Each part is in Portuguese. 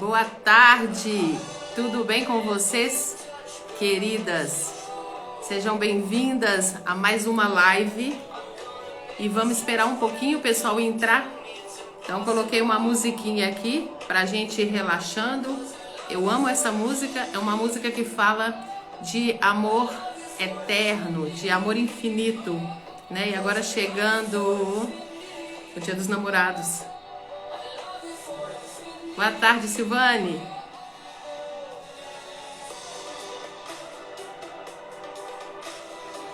Boa tarde, tudo bem com vocês, queridas? Sejam bem-vindas a mais uma live e vamos esperar um pouquinho o pessoal entrar. Então coloquei uma musiquinha aqui pra gente ir relaxando. Eu amo essa música, é uma música que fala de amor eterno, de amor infinito, né? E agora chegando o Dia dos Namorados. Boa tarde, Silvane.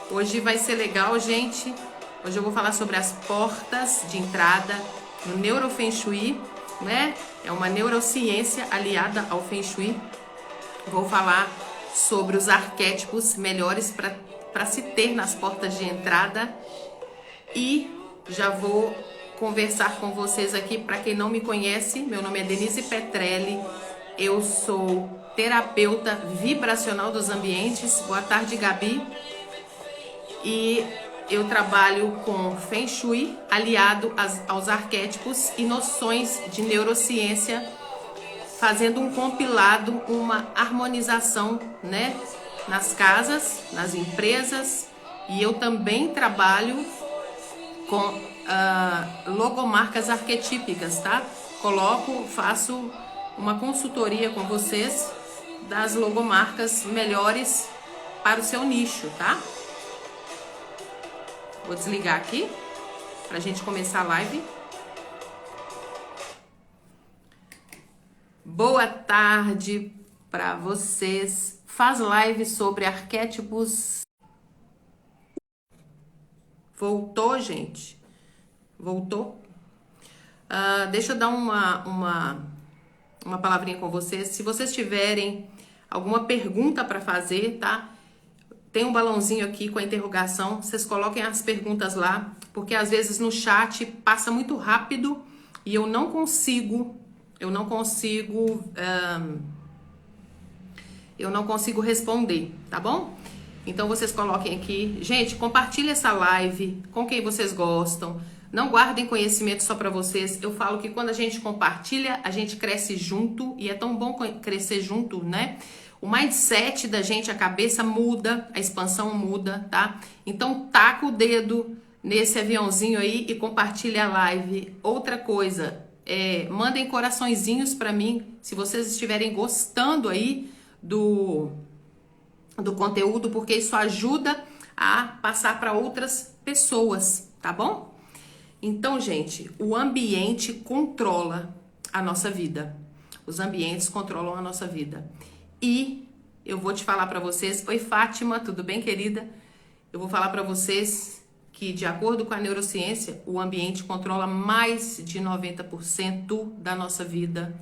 Hoje vai ser legal, gente. Hoje eu vou falar sobre as portas de entrada no Neuro Feng Shui, né? É uma neurociência aliada ao Feng Shui. Vou falar sobre os arquétipos melhores para se ter nas portas de entrada e já vou conversar com vocês aqui. Para quem não me conhece, meu nome é Denise Petrelli, eu sou terapeuta vibracional dos ambientes. Boa tarde, Gabi. E eu trabalho com Feng Shui aliado aos arquétipos e noções de neurociência, fazendo um compilado, uma harmonização, né, nas casas, nas empresas. E eu também trabalho com logomarcas arquetípicas, tá? Faço uma consultoria com vocês das logomarcas melhores para o seu nicho, tá? Vou desligar aqui pra gente começar a live. Boa tarde para vocês. Faz live sobre arquétipos. Voltou, gente? Voltou? Deixa eu dar uma palavrinha com vocês. Se vocês tiverem alguma pergunta para fazer, tá? Tem um balãozinho aqui com a interrogação. Vocês coloquem as perguntas lá, porque às vezes no chat passa muito rápido e eu não consigo responder, tá bom? Então vocês coloquem aqui. Gente, compartilhe essa live com quem vocês gostam. Não guardem conhecimento só para vocês. Eu falo que quando a gente compartilha, a gente cresce junto e é tão bom crescer junto, né? O mindset da gente, a cabeça muda, a expansão muda, tá? Então taca o dedo nesse aviãozinho aí e compartilha a live. Outra coisa, mandem coraçõezinhos para mim se vocês estiverem gostando aí do conteúdo, porque isso ajuda a passar para outras pessoas, tá bom? Então, gente, o ambiente controla a nossa vida. Os ambientes controlam a nossa vida. E eu vou te falar para vocês, oi Fátima, tudo bem, querida? Eu vou falar para vocês que, de acordo com a neurociência, o ambiente controla mais de 90% da nossa vida,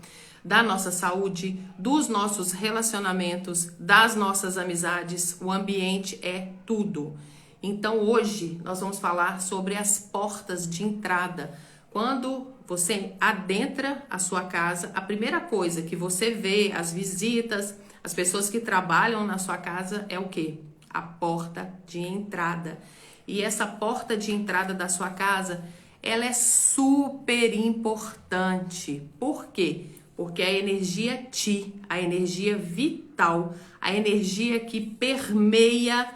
da nossa saúde, dos nossos relacionamentos, das nossas amizades. O ambiente é tudo. Então hoje nós vamos falar sobre as portas de entrada. Quando você adentra a sua casa, a primeira coisa que você vê, as visitas, as pessoas que trabalham na sua casa, é o quê? A porta de entrada. E essa porta de entrada da sua casa, ela é super importante. Por quê? Porque a energia Ti, a energia vital, a energia que permeia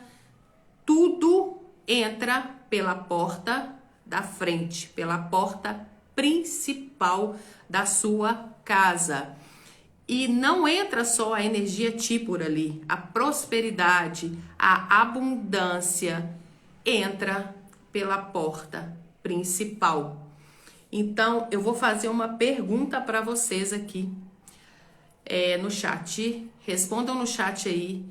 tudo, entra pela porta da frente, pela porta principal da sua casa. E não entra só a energia Ti por ali, a prosperidade, a abundância entra pela porta principal. Então, eu vou fazer uma pergunta para vocês aqui no chat. Respondam no chat aí.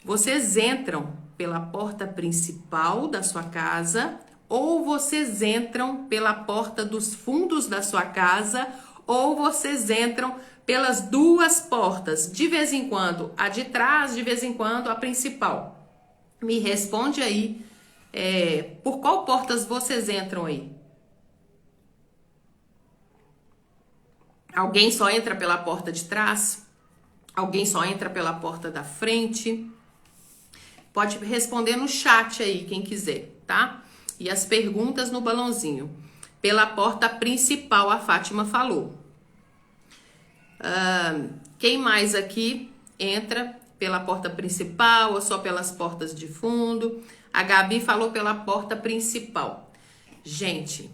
Vocês entram pela porta principal da sua casa ou vocês entram pela porta dos fundos da sua casa ou vocês entram pelas duas portas? De vez em quando a de trás, de vez em quando a principal. Me responde aí, por qual portas vocês entram aí? Alguém só entra pela porta de trás? Alguém só entra pela porta da frente? Pode responder no chat aí, quem quiser, tá? E as perguntas no balãozinho. Pela porta principal, a Fátima falou. Quem mais aqui entra pela porta principal ou só pelas portas de fundo? A Gabi falou pela porta principal. Gente,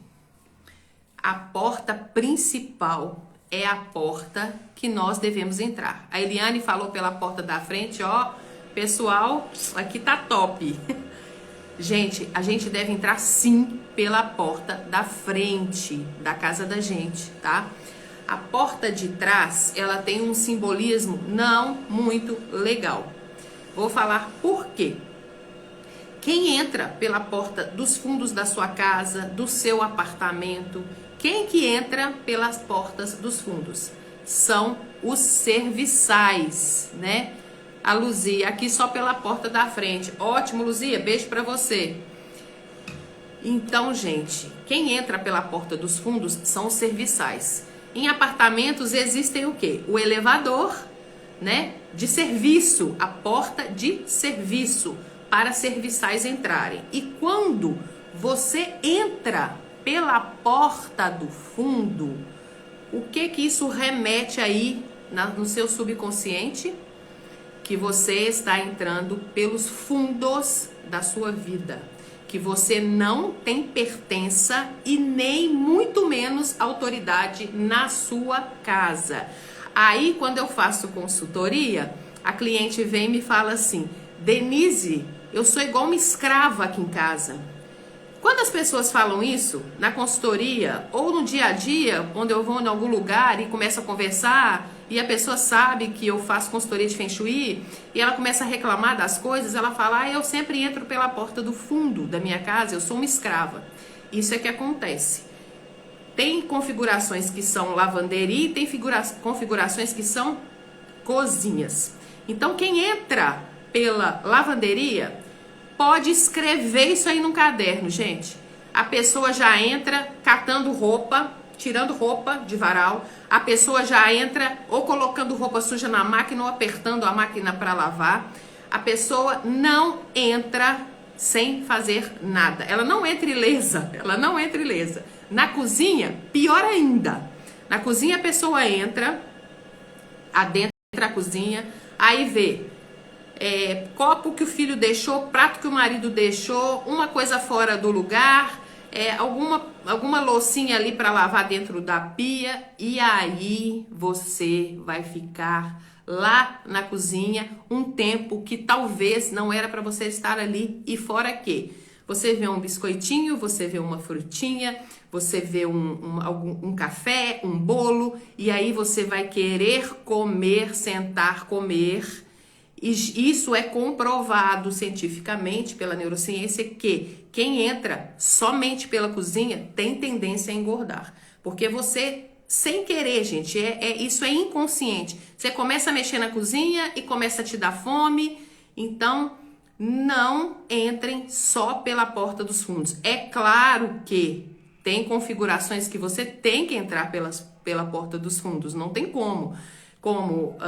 a porta principal é a porta que nós devemos entrar. A Eliane falou pela porta da frente, ó, pessoal, aqui tá top. Gente, a gente deve entrar sim pela porta da frente da casa da gente, tá? A porta de trás, ela tem um simbolismo não muito legal. Vou falar por quê. Quem entra pela porta dos fundos da sua casa, do seu apartamento, quem que entra pelas portas dos fundos? São os serviçais, né? A Luzia, aqui só pela porta da frente. Ótimo, Luzia, beijo pra você. Então, gente, quem entra pela porta dos fundos são os serviçais. Em apartamentos existem o quê? O elevador, né? De serviço, a porta de serviço para serviçais entrarem. E quando você entra pela porta do fundo, o que isso remete aí no seu subconsciente? Que você está entrando pelos fundos da sua vida, que você não tem pertença e nem muito menos autoridade na sua casa. Aí, quando eu faço consultoria, a cliente vem e me fala assim: Denise, eu sou igual uma escrava aqui em casa. Quando as pessoas falam isso, na consultoria ou no dia a dia, quando eu vou em algum lugar e começo a conversar, e a pessoa sabe que eu faço consultoria de Feng Shui, e ela começa a reclamar das coisas, ela fala: eu sempre entro pela porta do fundo da minha casa, eu sou uma escrava. Isso é que acontece. Tem configurações que são lavanderia e tem configurações que são cozinhas. Então, quem entra pela lavanderia pode escrever isso aí num caderno, gente. A pessoa já entra catando roupa, tirando roupa de varal. A pessoa já entra ou colocando roupa suja na máquina ou apertando a máquina para lavar. A pessoa não entra sem fazer nada. Ela não entra ilesa. Ela não entra ilesa. Na cozinha, pior ainda. Na cozinha a pessoa entra, adentra a cozinha, aí vê copo que o filho deixou, prato que o marido deixou, uma coisa fora do lugar, alguma loucinha ali para lavar dentro da pia, e aí você vai ficar lá na cozinha um tempo que talvez não era para você estar ali. E fora que você vê um biscoitinho, você vê uma frutinha, você vê um café, um bolo, e aí você vai querer comer, sentar, comer. E isso é comprovado cientificamente pela neurociência que quem entra somente pela cozinha tem tendência a engordar. Porque você, sem querer, gente, isso é inconsciente. Você começa a mexer na cozinha e começa a te dar fome. Então, não entrem só pela porta dos fundos. É claro que tem configurações que você tem que entrar pela porta dos fundos. Não tem como. Como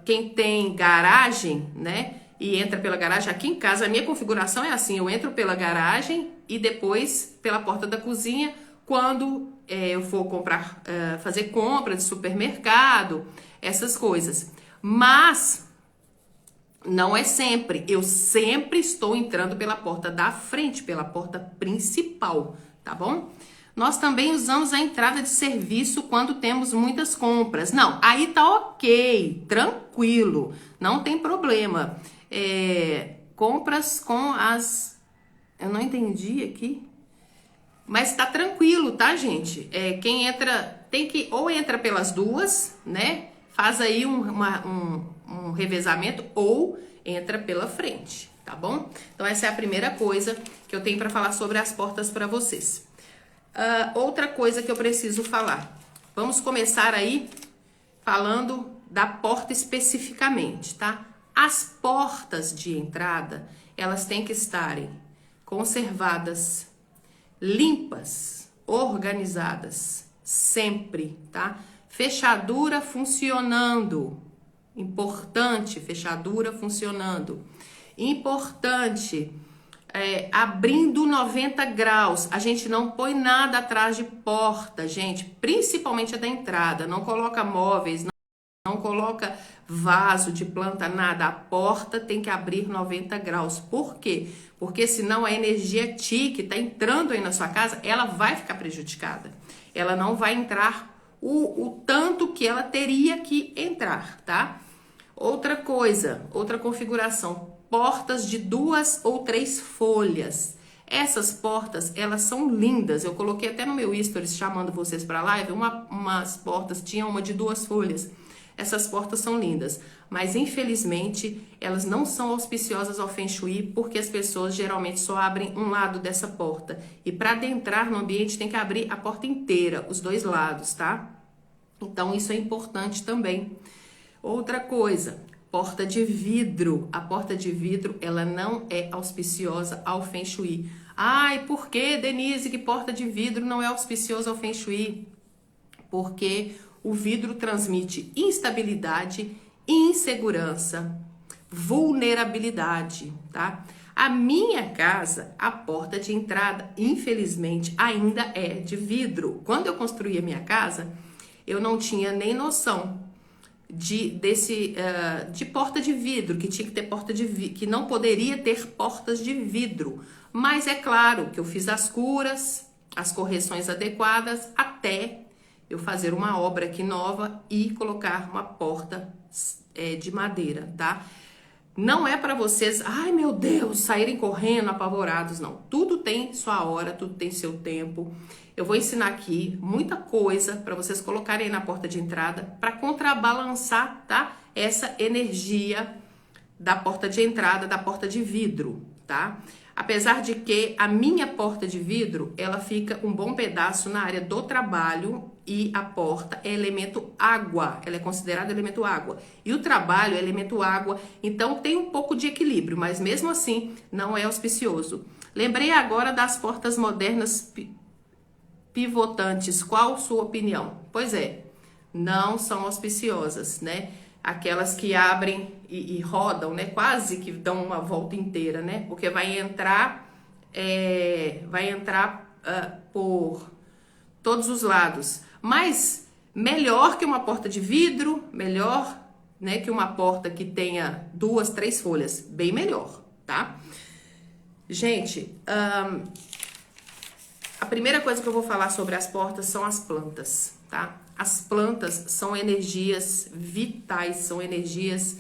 quem tem garagem, né, e entra pela garagem. Aqui em casa, a minha configuração é assim: eu entro pela garagem e depois pela porta da cozinha quando eu for fazer compra de supermercado, essas coisas. Mas não é sempre. Eu sempre estou entrando pela porta da frente, pela porta principal, tá bom? Nós também usamos a entrada de serviço quando temos muitas compras. Não, aí tá ok, tranquilo, não tem problema. Compras com as... Eu não entendi aqui. Mas tá tranquilo, tá, gente? Quem entra, tem que ou entra pelas duas, né? Faz aí um revezamento, ou entra pela frente, tá bom? Então essa é a primeira coisa que eu tenho para falar sobre as portas para vocês. Outra coisa que eu preciso falar. Vamos começar aí falando da porta especificamente, tá? As portas de entrada, elas têm que estarem conservadas, limpas, organizadas, sempre, tá? Fechadura funcionando. Importante, fechadura funcionando. Importante, abrindo 90 graus. A gente não põe nada atrás de porta, gente. Principalmente a da entrada. Não coloca móveis, Não coloca vaso de planta, nada. A porta tem que abrir 90 graus. Por quê? Porque senão a energia Ti que está entrando aí na sua casa, ela vai ficar prejudicada. Ela não vai entrar o tanto que ela teria que entrar, tá? Outra coisa, outra configuração, portas de 2 ou 3 folhas. Essas portas, elas são lindas. Eu coloquei até no meu stories chamando vocês para live, umas portas, tinha uma de 2 folhas. Essas portas são lindas, mas infelizmente elas não são auspiciosas ao Feng Shui, porque as pessoas geralmente só abrem um lado dessa porta. E para adentrar no ambiente tem que abrir a porta inteira, os 2 lados, tá? Então isso é importante também. Outra coisa, porta de vidro. A porta de vidro, ela não é auspiciosa ao Feng Shui. Ai, por que, Denise, que porta de vidro não é auspiciosa ao Feng Shui? Porque o vidro transmite instabilidade, insegurança, vulnerabilidade, tá? A minha casa, a porta de entrada, infelizmente, ainda é de vidro. Quando eu construí a minha casa, eu não tinha nem noção de porta de vidro, que tinha que ter porta de vidro, que não poderia ter portas de vidro. Mas é claro que eu fiz as curas, as correções adequadas, até eu fazer uma obra aqui nova e colocar uma porta de madeira, tá? Não é para vocês, ai meu Deus, saírem correndo apavorados, não. Tudo tem sua hora, tudo tem seu tempo. Eu vou ensinar aqui muita coisa para vocês colocarem na porta de entrada para contrabalançar, tá? Essa energia da porta de entrada, da porta de vidro, tá? Apesar de que a minha porta de vidro, ela fica um bom pedaço na área do trabalho e a porta é elemento água, ela é considerada elemento água. E o trabalho é elemento água, então tem um pouco de equilíbrio, mas mesmo assim não é auspicioso. Lembrei agora das portas modernas pivotantes, qual sua opinião? Pois é, não são auspiciosas, né? Aquelas que abrem e rodam, né? Quase que dão uma volta inteira, né? Porque vai entrar por todos os lados. Mas melhor que uma porta de vidro, melhor, né, que uma porta que tenha 2, 3 folhas, bem melhor, tá? Gente, a primeira coisa que eu vou falar sobre as portas são as plantas, tá? As plantas são energias vitais, são energias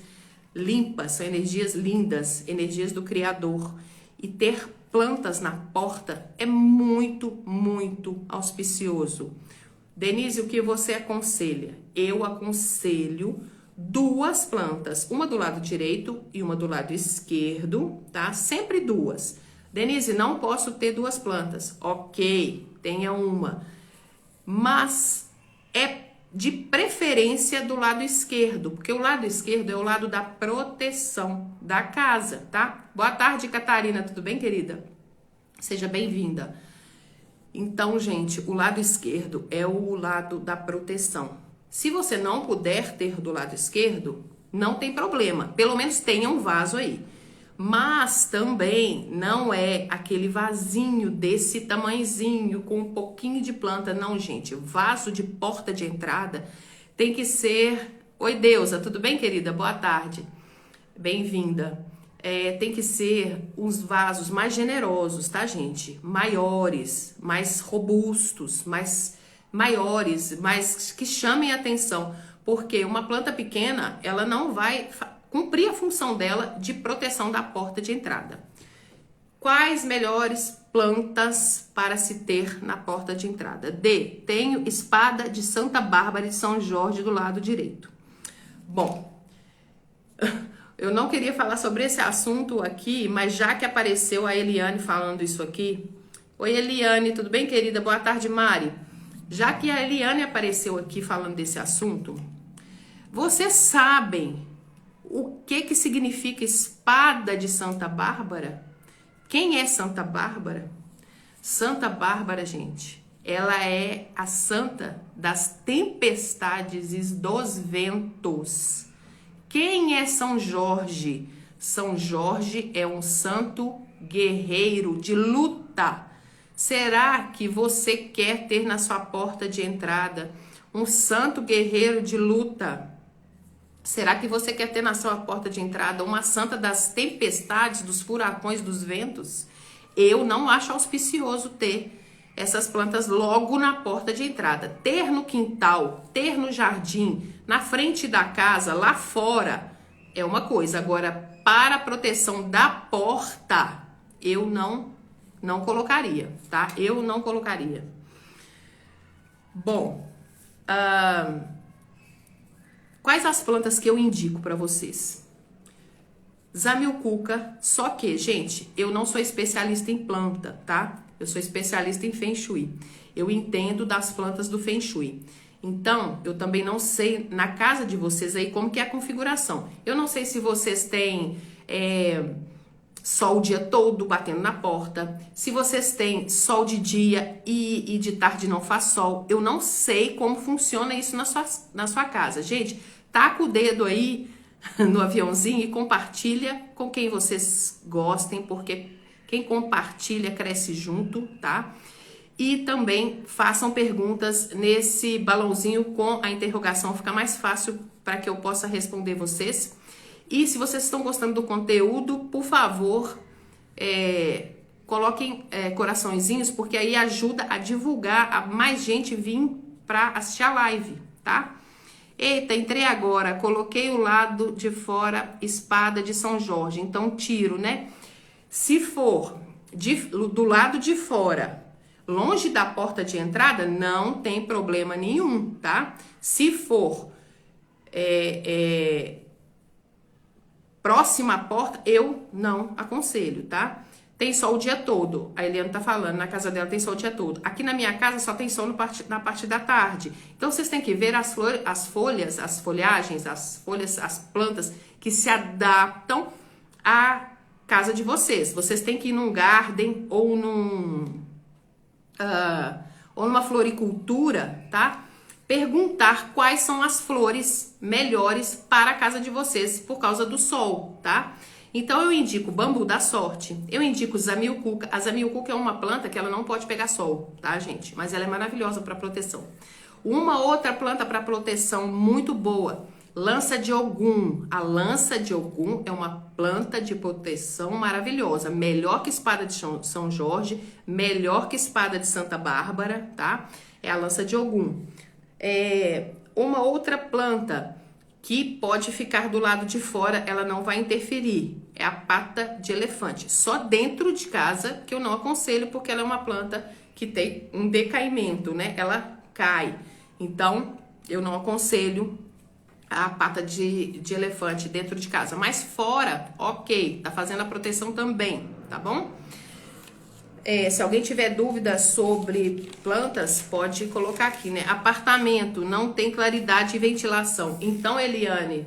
limpas, são energias lindas, energias do Criador. E ter plantas na porta é muito, muito auspicioso. Denise, o que você aconselha? Eu aconselho 2 plantas, uma do lado direito e uma do lado esquerdo, tá? Sempre 2. Denise, não posso ter 2 plantas. Ok, tenha uma. Mas é de preferência do lado esquerdo, porque o lado esquerdo é o lado da proteção da casa, tá? Boa tarde, Catarina, tudo bem, querida? Seja bem-vinda. Então, gente, o lado esquerdo é o lado da proteção. Se você não puder ter do lado esquerdo, não tem problema, pelo menos tenha um vaso aí. Mas também não é aquele vasinho desse tamanhozinho com um pouquinho de planta, não, gente. O vaso de porta de entrada tem que ser... Oi, Deusa, tudo bem, querida? Boa tarde. Bem-vinda. Tem que ser uns vasos mais generosos, tá, gente? Maiores, mais robustos, mais maiores, mais que chamem a atenção. Porque uma planta pequena, ela não vai cumprir a função dela de proteção da porta de entrada. Quais melhores plantas para se ter na porta de entrada? Tenho espada de Santa Bárbara e de São Jorge do lado direito. Bom, eu não queria falar sobre esse assunto aqui, mas já que apareceu a Eliane falando isso aqui... Oi, Eliane, tudo bem, querida? Boa tarde, Mari. Já que a Eliane apareceu aqui falando desse assunto, vocês sabem o que significa espada de Santa Bárbara? Quem é Santa Bárbara? Santa Bárbara, gente, ela é a santa das tempestades e dos ventos. Quem é São Jorge? São Jorge é um santo guerreiro de luta. Será que você quer ter na sua porta de entrada um santo guerreiro de luta? Será que você quer ter na sua porta de entrada uma santa das tempestades, dos furacões, dos ventos? Eu não acho auspicioso ter essas plantas logo na porta de entrada. Ter no quintal, ter no jardim, na frente da casa, lá fora, é uma coisa. Agora, para a proteção da porta, eu não colocaria, tá? Eu não colocaria. Bom, quais as plantas que eu indico para vocês? Zamioculca, só que, gente, eu não sou especialista em planta, tá? Eu sou especialista em Feng Shui. Eu entendo das plantas do Feng Shui. Então, eu também não sei na casa de vocês aí como que é a configuração. Eu não sei se vocês têm sol o dia todo batendo na porta, se vocês têm sol de dia e de tarde não faz sol. Eu não sei como funciona isso na sua casa. Gente, taca o dedo aí no aviãozinho e compartilha com quem vocês gostem, porque quem compartilha cresce junto, tá? E também façam perguntas nesse balãozinho com a interrogação, fica mais fácil para que eu possa responder vocês. E se vocês estão gostando do conteúdo, por favor, coloquem coraçõezinhos, porque aí ajuda a divulgar, a mais gente vir para assistir a live, tá? Eita, entrei agora, coloquei o lado de fora, espada de São Jorge, então tiro, né? Se for do lado de fora, longe da porta de entrada, não tem problema nenhum, tá? Se for próxima à porta, eu não aconselho, tá? Tem sol o dia todo. A Eliana tá falando, na casa dela tem sol o dia todo. Aqui na minha casa só tem sol na parte da tarde. Então vocês têm que ver as folhas, as folhagens, as plantas que se adaptam à casa de vocês. Vocês têm que ir num garden ou numa floricultura, tá? Perguntar quais são as flores melhores para a casa de vocês por causa do sol, tá? Então eu indico bambu da sorte, eu indico zamioculca. A zamioculca é uma planta que ela não pode pegar sol, tá, gente? Mas ela é maravilhosa para proteção. Uma outra planta para proteção muito boa, lança de Ogum. A lança de Ogum é uma planta de proteção maravilhosa, melhor que espada de São Jorge, melhor que espada de Santa Bárbara, tá? É a lança de Ogum. Uma outra planta que pode ficar do lado de fora, ela não vai interferir, é a pata de elefante. Só dentro de casa, que eu não aconselho, porque ela é uma planta que tem um decaimento, né? Ela cai. Então, eu não aconselho a pata de elefante dentro de casa. Mas fora, ok, tá fazendo a proteção também, tá bom? Se alguém tiver dúvida sobre plantas, pode colocar aqui, né? Apartamento, não tem claridade e ventilação. Então, Eliane,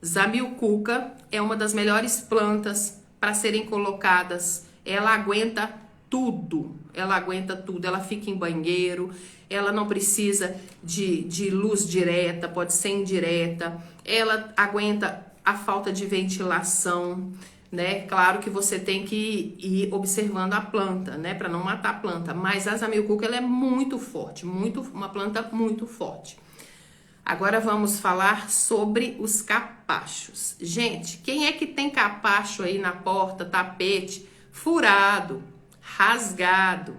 zamioculca é uma das melhores plantas para serem colocadas. Ela aguenta tudo. Ela aguenta tudo. Ela fica em banheiro. Ela não precisa de luz direta, pode ser indireta. Ela aguenta a falta de ventilação, né? Claro que você tem que ir observando a planta, né, para não matar a planta, mas a zamioculca ela é muito forte, uma planta muito forte. Agora vamos falar sobre os capachos. Gente, quem é que tem capacho aí na porta, tapete furado, rasgado,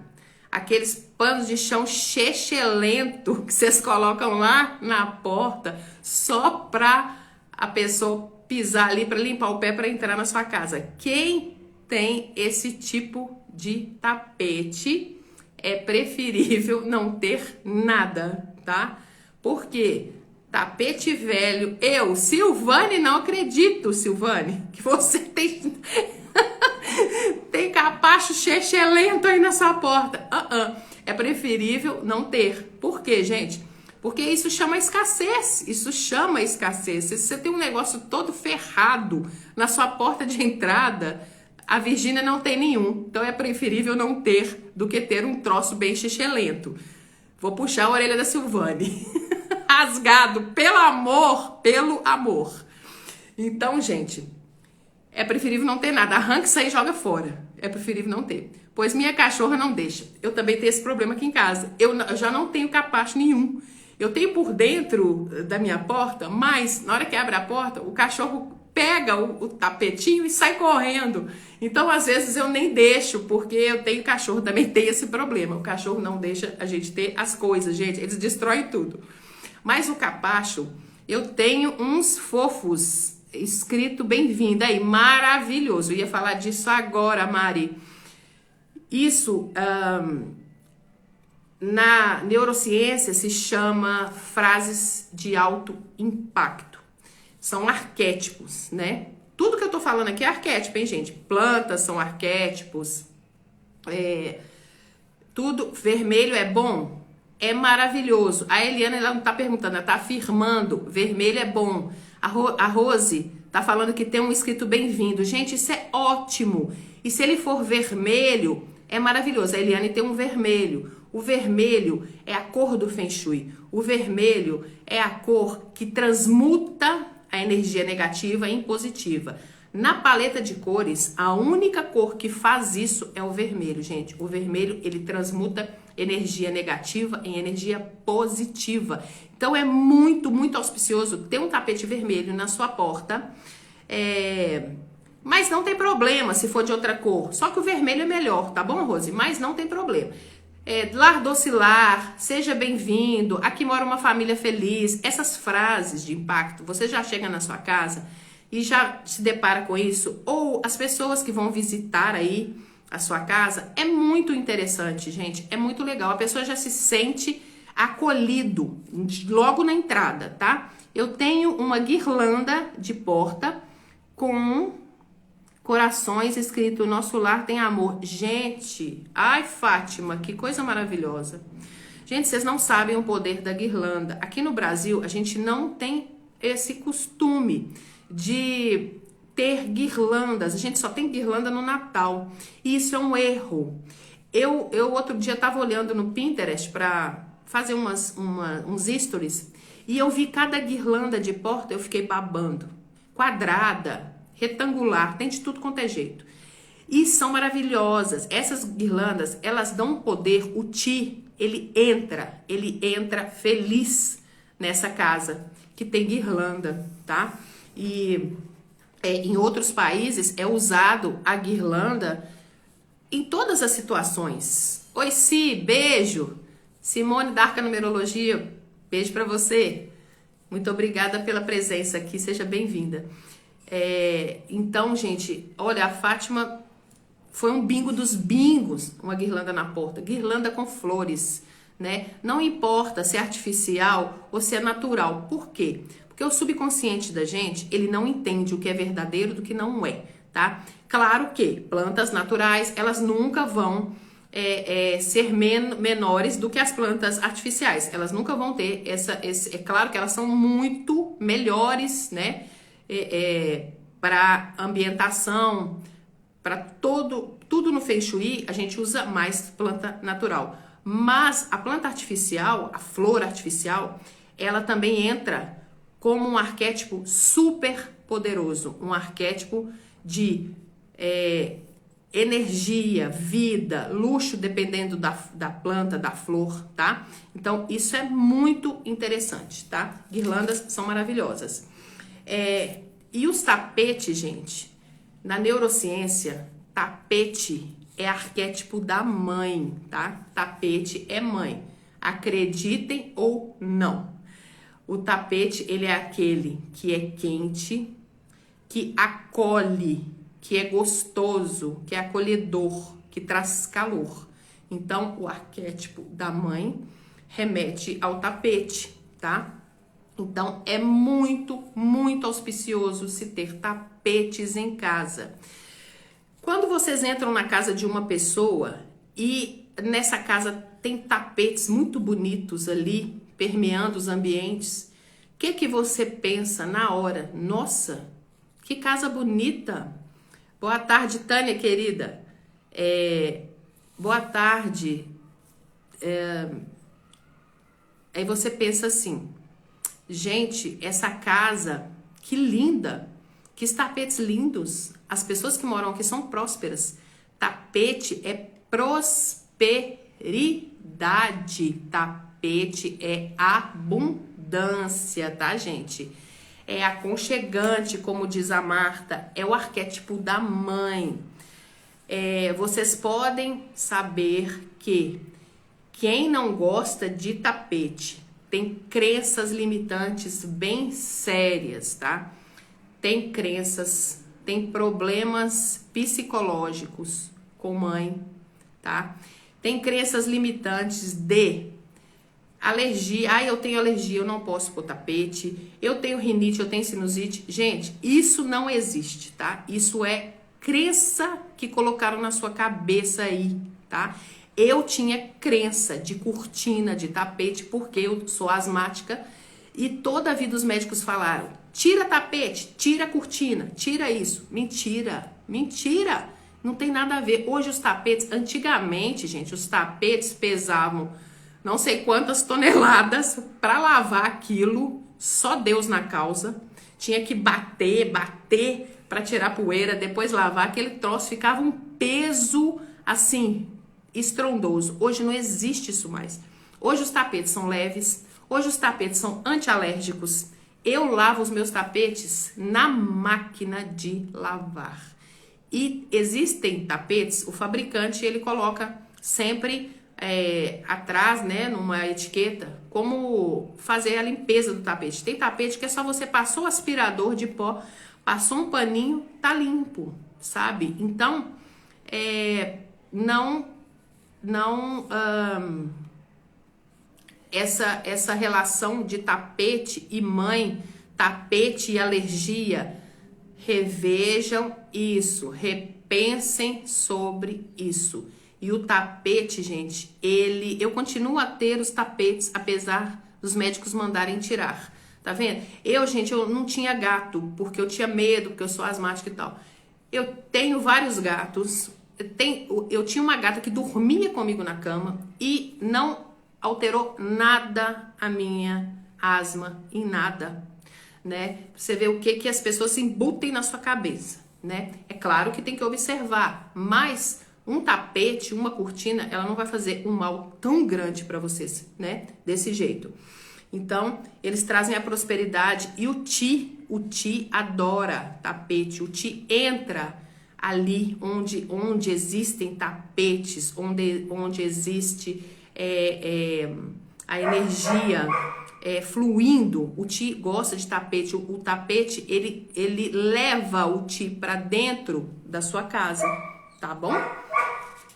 aqueles panos de chão chechelento que vocês colocam lá na porta só pra a pessoa pisar ali para limpar o pé para entrar na sua casa? Quem tem esse tipo de tapete, é preferível não ter nada, tá? Porque tapete velho, Silvane, não acredito, Silvane, que você tem tem capacho chechelento aí na sua porta. É preferível não ter. Por quê, gente? Porque isso chama escassez, Se você tem um negócio todo ferrado na sua porta de entrada, a Virgínia não tem nenhum. Então é preferível não ter do que ter um troço bem xixelento. Vou puxar a orelha da Silvane. Rasgado, pelo amor. Então, gente, é preferível não ter nada. Arranca isso aí e joga fora. É preferível não ter. Pois minha cachorra não deixa. Eu também tenho esse problema aqui em casa. Eu já não tenho capacho nenhum. Eu tenho por dentro da minha porta, mas na hora que abre a porta, o cachorro pega o tapetinho e sai correndo. Então, às vezes, eu nem deixo, porque eu tenho cachorro, também tem esse problema. O cachorro não deixa a gente ter as coisas, gente. Eles destroem tudo. Mas o capacho, eu tenho uns fofos escrito bem-vinda aí, maravilhoso. Eu ia falar disso agora, Mari. Isso, na neurociência, se chama frases de alto impacto. São arquétipos, né? Tudo que eu tô falando aqui é arquétipo, hein, gente? Plantas são arquétipos. Tudo vermelho é bom? É maravilhoso. A Eliana, ela não tá perguntando, ela tá afirmando. Vermelho é bom. A Rose tá falando que tem um escrito bem-vindo. Gente, isso é ótimo. E se ele for vermelho, é maravilhoso. A Eliane tem um vermelho. O vermelho é a cor do Feng Shui. O vermelho é a cor que transmuta a energia negativa em positiva. Na paleta de cores, a única cor que faz isso é o vermelho, gente. O vermelho, ele transmuta energia negativa em energia positiva. Então, é muito, muito auspicioso ter um tapete vermelho na sua porta. Mas não tem problema se for de outra cor. Só que o vermelho é melhor, tá bom, Rose? Mas não tem problema. Lar docilar, seja bem-vindo, aqui mora uma família feliz. Essas frases de impacto, você já chega na sua casa e já se depara com isso, ou as pessoas que vão visitar aí a sua casa, é muito interessante, gente, é muito legal. A pessoa já se sente acolhido logo na entrada, tá? Eu tenho uma guirlanda de porta com corações escrito nosso lar tem amor. Gente, ai Fátima, que coisa maravilhosa. Gente, vocês não sabem o poder da guirlanda. Aqui no Brasil, a gente não tem esse costume de ter guirlandas. A gente só tem guirlanda no Natal. E isso é um erro. Eu outro dia estava olhando no Pinterest para fazer uns stories e eu vi cada guirlanda de porta, eu fiquei babando. Quadrada, retangular, tem de tudo quanto é jeito. E são maravilhosas. Essas guirlandas, elas dão um poder. O Ti, ele entra feliz nessa casa que tem guirlanda, tá? E em outros países é usado a guirlanda em todas as situações. Oi, Si, beijo. Simone da Arca Numerologia, beijo pra você. Muito obrigada pela presença aqui, seja bem-vinda. Então, gente, olha, a Fátima foi um bingo dos bingos, uma guirlanda na porta, guirlanda com flores, né? Não importa se é artificial ou se é natural. Por quê? Porque o subconsciente da gente, ele não entende o que é verdadeiro do que não é, tá? Claro que plantas naturais, elas nunca vão ser menores do que as plantas artificiais. Elas nunca vão ter é claro que elas são muito melhores, né? Para ambientação, para tudo no Feng Shui, a gente usa mais planta natural. Mas a planta artificial, a flor artificial, ela também entra como um arquétipo super poderoso, um arquétipo de energia, vida, luxo, dependendo da planta, da flor, tá? Então, isso é muito interessante, tá? Guirlandas são maravilhosas. E os tapetes, gente, na neurociência, tapete é arquétipo da mãe, tá? Tapete é mãe. Acreditem ou não. O tapete, ele é aquele que é quente, que acolhe, que é gostoso, que é acolhedor, que traz calor. Então, o arquétipo da mãe remete ao tapete, tá? Então, é muito, muito auspicioso se ter tapetes em casa. Quando vocês entram na casa de uma pessoa e nessa casa tem tapetes muito bonitos ali, permeando os ambientes, o que você pensa na hora? Nossa, que casa bonita! Boa tarde, Tânia, querida. Boa tarde. Aí você pensa assim, gente, essa casa, que linda, que tapetes lindos. As pessoas que moram aqui são prósperas. Tapete é prosperidade. Tapete tapete é abundância, tá, gente? É aconchegante, como diz a Marta, é o arquétipo da mãe. Vocês podem saber que quem não gosta de tapete tem crenças limitantes bem sérias, tá? Tem crenças, tem problemas psicológicos com mãe, tá? Tem crenças limitantes de alergia. Eu tenho alergia, eu não posso pôr tapete. Eu tenho rinite, eu tenho sinusite. Gente, isso não existe, tá? Isso é crença que colocaram na sua cabeça aí, tá? Eu tinha crença de cortina, de tapete, porque eu sou asmática e toda a vida os médicos falaram: tira tapete, tira cortina, tira isso. Mentira, mentira. Não tem nada a ver. Hoje os tapetes, antigamente, gente, os tapetes pesavam não sei quantas toneladas para lavar aquilo, só Deus na causa. Tinha que bater para tirar poeira, depois lavar, aquele troço ficava um peso assim, estrondoso. Hoje não existe isso mais. Hoje os tapetes são leves, hoje os tapetes são antialérgicos. Eu lavo os meus tapetes na máquina de lavar. E existem tapetes, o fabricante ele coloca sempre atrás, né, numa etiqueta, como fazer a limpeza do tapete. Tem tapete que é só você passou o aspirador de pó, passou um paninho, tá limpo, sabe? Então, essa relação de tapete e mãe, tapete e alergia, revejam isso, repensem sobre isso. E o tapete, gente, eu continuo a ter os tapetes, apesar dos médicos mandarem tirar. Tá vendo? Gente, eu não tinha gato, porque eu tinha medo, porque eu sou asmática e tal. Eu tenho vários gatos. Eu tinha uma gata que dormia comigo na cama e não alterou nada a minha asma, em nada, né? Você vê o que as pessoas se embutem na sua cabeça, né? É claro que tem que observar, mas um tapete, uma cortina, ela não vai fazer um mal tão grande para vocês, né? Desse jeito. Então, eles trazem a prosperidade e o Ti adora tapete. O Ti entra ali onde existem tapetes, onde existe a energia fluindo. O Ti gosta de tapete. O tapete, ele leva o Ti para dentro da sua casa, tá bom?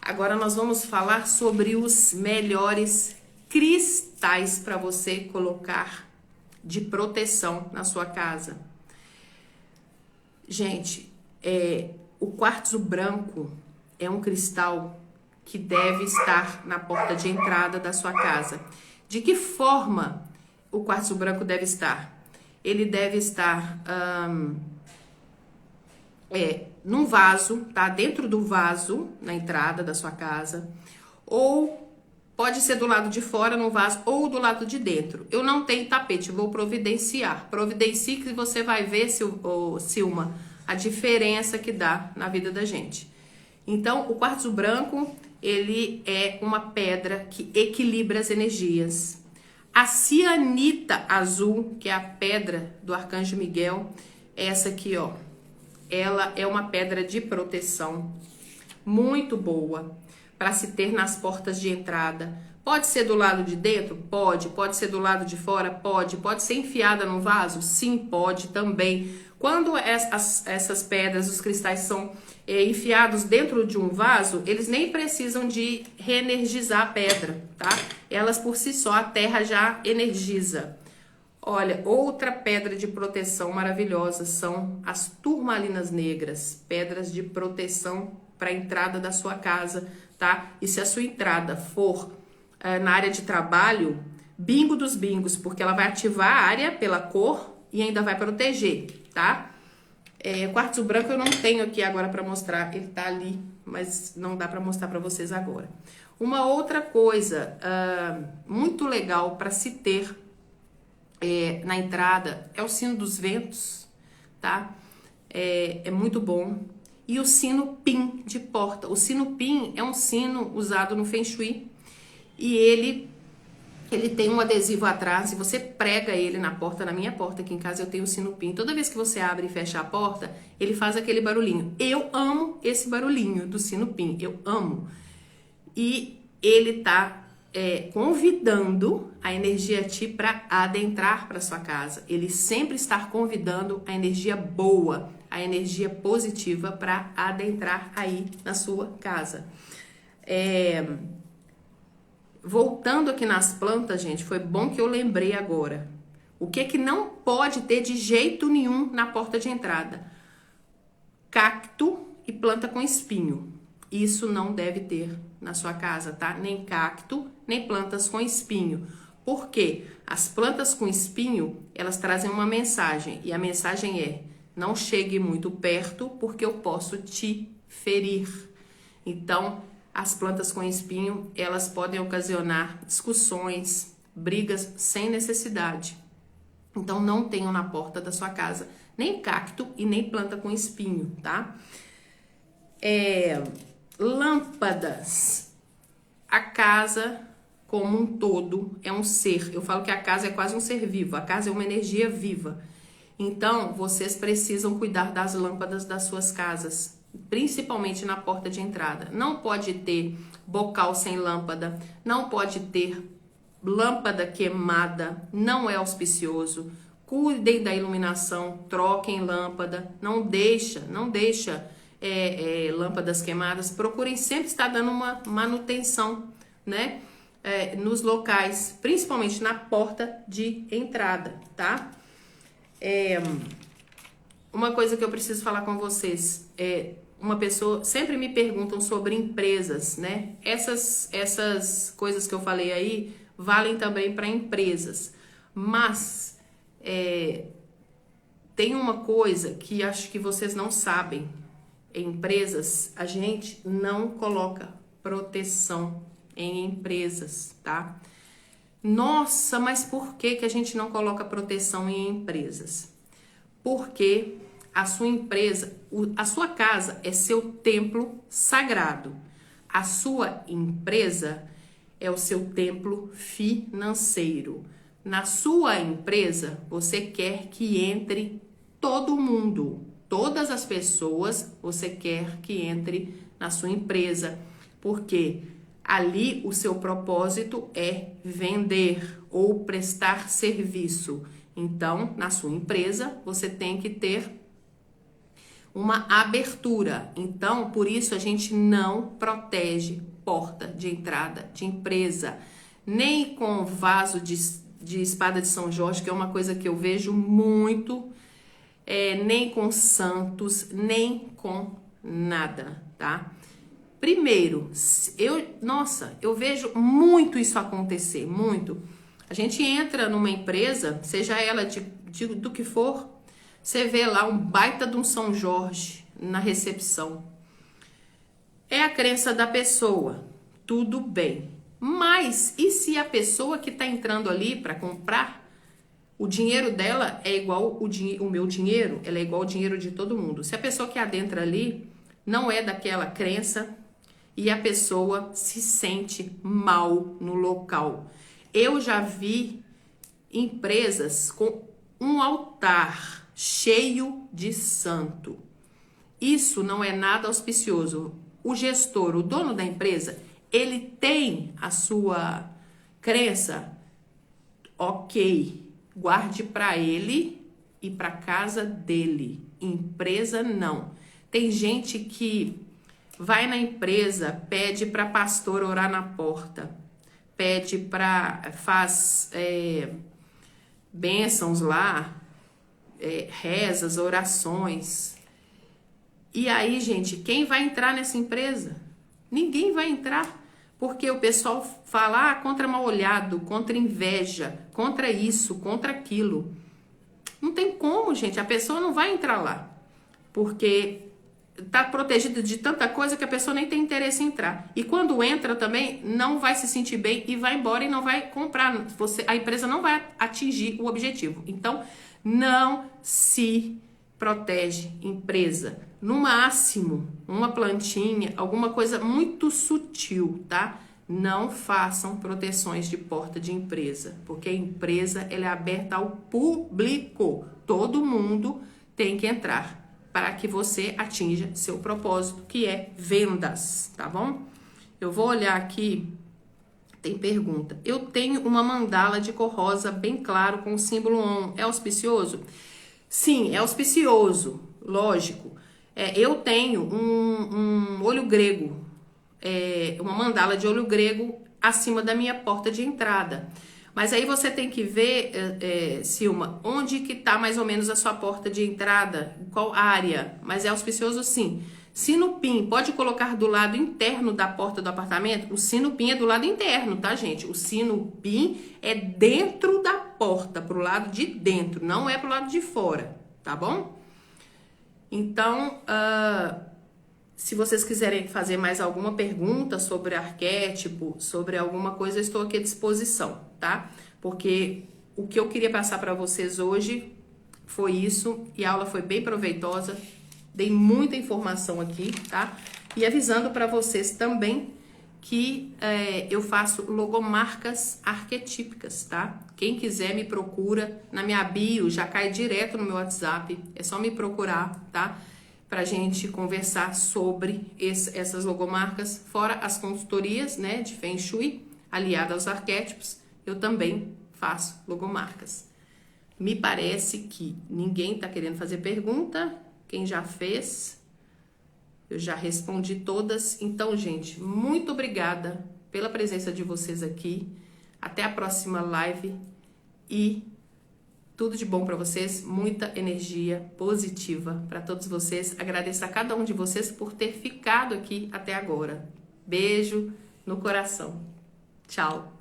Agora nós vamos falar sobre os melhores cristais para você colocar de proteção na sua casa. Gente, o quartzo branco é um cristal que deve estar na porta de entrada da sua casa. De que forma o quartzo branco deve estar? Ele deve estar num vaso, tá? Dentro do vaso, na entrada da sua casa, ou pode ser do lado de fora, no vaso, ou do lado de dentro. Eu não tenho tapete, vou providenciar. Providencie que você vai ver, Silma, a diferença que dá na vida da gente. Então, o quartzo branco, ele é uma pedra que equilibra as energias. A cianita azul, que é a pedra do Arcanjo Miguel, essa aqui, ó. Ela é uma pedra de proteção muito boa para se ter nas portas de entrada. Pode ser do lado de dentro? Pode. Pode ser do lado de fora? Pode. Pode ser enfiada no vaso? Sim, pode também. Quando essas pedras, os cristais são enfiados dentro de um vaso, eles nem precisam de reenergizar a pedra, tá? Elas por si só, a terra já energiza. Olha, outra pedra de proteção maravilhosa são as turmalinas negras, pedras de proteção para a entrada da sua casa, tá? E se a sua entrada for na área de trabalho, bingo dos bingos, porque ela vai ativar a área pela cor e ainda vai proteger, tá? Quartzo branco eu não tenho aqui agora para mostrar, ele tá ali, mas não dá para mostrar para vocês agora. Uma outra coisa muito legal para se ter na entrada é o sino dos ventos, tá? É muito bom. E o sino pin de porta. O sino pin é um sino usado no Feng Shui e ele Ele tem um adesivo atrás e você prega ele na porta, na minha porta, aqui em casa eu tenho um sino-pin. Toda vez que você abre e fecha a porta, ele faz aquele barulhinho. Eu amo esse barulhinho do sino-pin, eu amo. E ele tá convidando a energia Ti para adentrar para sua casa. Ele sempre está convidando a energia boa, a energia positiva para adentrar aí na sua casa. Voltando aqui nas plantas, gente, foi bom que eu lembrei agora. O que não pode ter de jeito nenhum na porta de entrada? Cacto e planta com espinho. Isso não deve ter na sua casa, tá? Nem cacto, nem plantas com espinho. Por quê? As plantas com espinho, elas trazem uma mensagem. E a mensagem é: não chegue muito perto porque eu posso te ferir. Então, as plantas com espinho, elas podem ocasionar discussões, brigas sem necessidade. Então, não tenham na porta da sua casa nem cacto e nem planta com espinho, tá? Lâmpadas. A casa como um todo é um ser. Eu falo que a casa é quase um ser vivo. A casa é uma energia viva. Então, vocês precisam cuidar das lâmpadas das suas casas, principalmente na porta de entrada. Não pode ter bocal sem lâmpada, não pode ter lâmpada queimada, não é auspicioso. Cuidem da iluminação, troquem lâmpada, não deixa lâmpadas queimadas. Procurem sempre estar dando uma manutenção, né? Nos locais, principalmente na porta de entrada, tá? Uma coisa que eu preciso falar com vocês uma pessoa, sempre me perguntam sobre empresas, né? Essas coisas que eu falei aí valem também para empresas, mas tem uma coisa que acho que vocês não sabem. Em empresas, a gente não coloca proteção em empresas, tá? Nossa, mas por que a gente não coloca proteção em empresas? Porque a sua empresa, a sua casa é seu templo sagrado. A sua empresa é o seu templo financeiro. Na sua empresa, você quer que entre todo mundo. Todas as pessoas você quer que entre na sua empresa, porque ali o seu propósito é vender ou prestar serviço. Então, na sua empresa, você tem que ter uma abertura. Então, por isso a gente não protege porta de entrada de empresa, nem com vaso de espada de São Jorge, que é uma coisa que eu vejo muito, nem com santos, nem com nada, tá? Primeiro, eu vejo muito isso acontecer, muito. A gente entra numa empresa, seja ela do que for, você vê lá um baita de um São Jorge na recepção. É a crença da pessoa, tudo bem. Mas e se a pessoa que está entrando ali para comprar, o dinheiro dela é igual o meu dinheiro, ela é igual o dinheiro de todo mundo. Se a pessoa que adentra ali não é daquela crença e a pessoa se sente mal no local. Eu já vi empresas com um altar cheio de santo. Isso não é nada auspicioso. O gestor, o dono da empresa, ele tem a sua crença, ok, guarde para ele e para casa dele. Empresa não. Tem gente que vai na empresa, pede para pastor orar na porta, faz bênçãos lá, rezas, orações. E aí, gente, quem vai entrar nessa empresa? Ninguém vai entrar. Porque o pessoal fala contra mal olhado, contra inveja, contra isso, contra aquilo. Não tem como, gente. A pessoa não vai entrar lá. Porque tá protegida de tanta coisa que a pessoa nem tem interesse em entrar. E quando entra também, não vai se sentir bem e vai embora e não vai comprar. A empresa não vai atingir o objetivo. Então, não se protege empresa. No máximo, uma plantinha, alguma coisa muito sutil, tá? Não façam proteções de porta de empresa, porque a empresa ela é aberta ao público. Todo mundo tem que entrar para que você atinja seu propósito, que é vendas, tá bom? Eu vou olhar aqui, tem pergunta. Eu tenho uma mandala de cor rosa bem claro com o símbolo ON. É auspicioso? Sim, é auspicioso, lógico. Eu tenho um olho grego, uma mandala de olho grego acima da minha porta de entrada. Mas aí você tem que ver, Silma, onde que tá mais ou menos a sua porta de entrada, qual área. Mas é auspicioso sim. Sino PIN, pode colocar do lado interno da porta do apartamento? O sino PIN é do lado interno, tá, gente? O sino PIN é dentro da porta, pro lado de dentro, não é pro lado de fora, tá bom? Então, se vocês quiserem fazer mais alguma pergunta sobre arquétipo, sobre alguma coisa, eu estou aqui à disposição, tá? Porque o que eu queria passar para vocês hoje foi isso, e a aula foi bem proveitosa, dei muita informação aqui, tá? E avisando para vocês também que eu faço logomarcas arquetípicas, tá? Quem quiser me procura na minha bio, já cai direto no meu WhatsApp, é só me procurar, tá? Pra gente conversar sobre essas logomarcas, fora as consultorias, né, de Feng Shui, aliada aos arquétipos, eu também faço logomarcas. Me parece que ninguém tá querendo fazer pergunta, quem já fez, eu já respondi todas. Então, gente, muito obrigada pela presença de vocês aqui. Até a próxima live e tudo de bom para vocês, muita energia positiva para todos vocês. Agradeço a cada um de vocês por ter ficado aqui até agora. Beijo no coração. Tchau.